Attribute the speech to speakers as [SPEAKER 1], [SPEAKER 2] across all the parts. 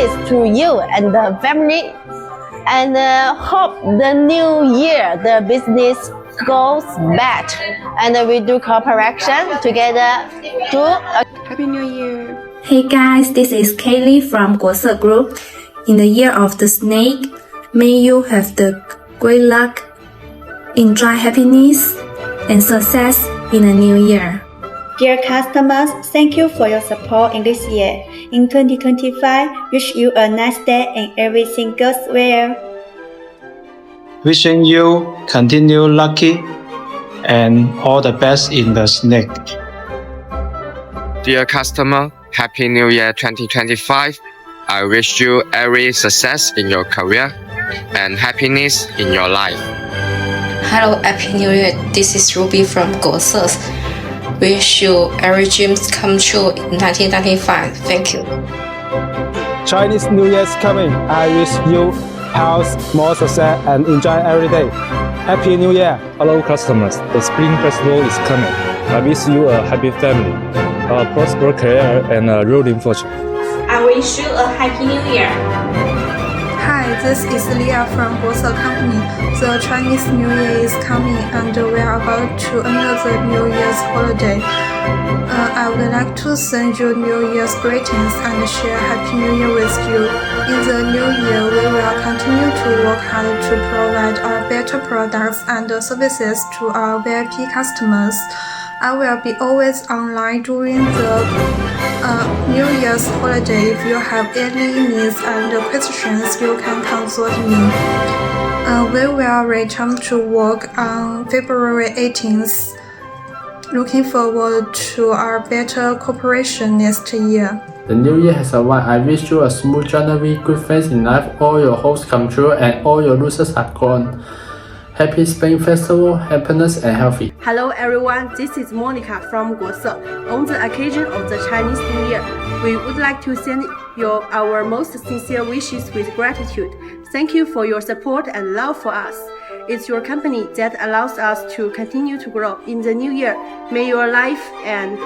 [SPEAKER 1] wishes to you and the family, and hope the new year the business goes better, and we do cooperation together to
[SPEAKER 2] Happy New Year!
[SPEAKER 3] Hey guys, this is Kaylee from Guose Group. In the year of the snake, may you have the great luck, enjoy happiness, and success in the new year.
[SPEAKER 4] Dear customers, thank you for your support in this year. In 2025, wish you a nice day and everything goes well.
[SPEAKER 5] Wishing you continue lucky and all the best in the snake.
[SPEAKER 6] Dear customer, Happy New Year 2025. I wish you every success in your career and happiness in your life.
[SPEAKER 7] Hello, Happy New Year. This is Ruby from Guose. Wish you every dreams come true in 1995. Thank you.
[SPEAKER 8] Chinese New Year is coming. I wish you health, more success, and enjoy every day. Happy New Year!
[SPEAKER 9] Hello customers, the Spring Festival is coming. I wish you a happy family, a prosperous career, and a rolling fortune.
[SPEAKER 10] I wish you a Happy New Year!
[SPEAKER 11] Hi, this is Leah from Guose Company. The Chinese New Year is coming and we are about to enter the New Year's holiday. I would like to send you New Year's greetings and share Happy New Year with you. In the new year, we will continue to work hard to provide our better products and services to our VIP customers. I will be always online during the New Year's holiday. If you have any needs and questions, you can consult me. We will return to work on February 18th. Looking forward to our better cooperation next year.
[SPEAKER 12] The new year has arrived. I wish you a smooth January, good things in life, all your hopes come true, and all your losers are gone. Happy Spring Festival, happiness and healthy.
[SPEAKER 13] Hello everyone, this is Monica from Guose. On the occasion of the Chinese New Year, we would like to send you our most sincere wishes with gratitude. Thank you for your support and love for us. It's your company that allows us to continue to grow. In the new year, may your life and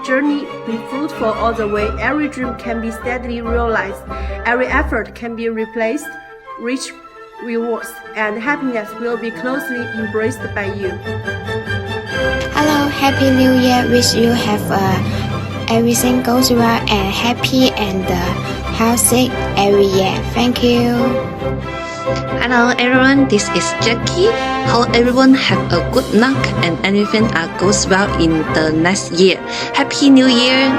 [SPEAKER 13] journey be fruitful all the way. Every dream can be steadily realized. Every effort can be replaced. Rich rewards and happiness will be closely embraced by you.
[SPEAKER 14] Hello, Happy New Year. Wish you have everything goes well and happy and healthy every year. Thank you.
[SPEAKER 15] Hello everyone, this is Jackie. Hope everyone have a good luck and everything goes well in the next year. Happy New Year!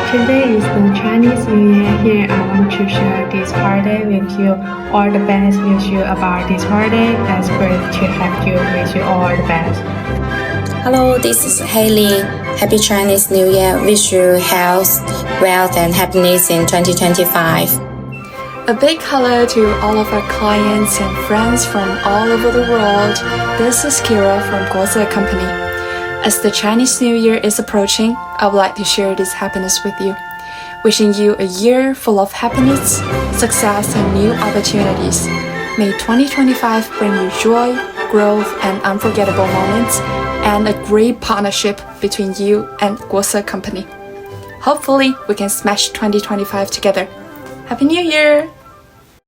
[SPEAKER 16] Today is the Chinese New Year. Here I want to share this holiday with you. All the best wish you about this holiday. That's great to have you. Wish you all the best.
[SPEAKER 17] Hello, this is Haley. Happy Chinese New Year. Wish you health, wealth and happiness in 2025.
[SPEAKER 2] A big hello to all of our clients and friends from all over the world. This is Kira from Guose Company. As the Chinese New Year is approaching, I would like to share this happiness with you. Wishing you a year full of happiness, success and new opportunities. May 2025 bring you joy, growth and unforgettable moments, and a great partnership between you and Guose Company. Hopefully, we can smash 2025 together. Happy New Year!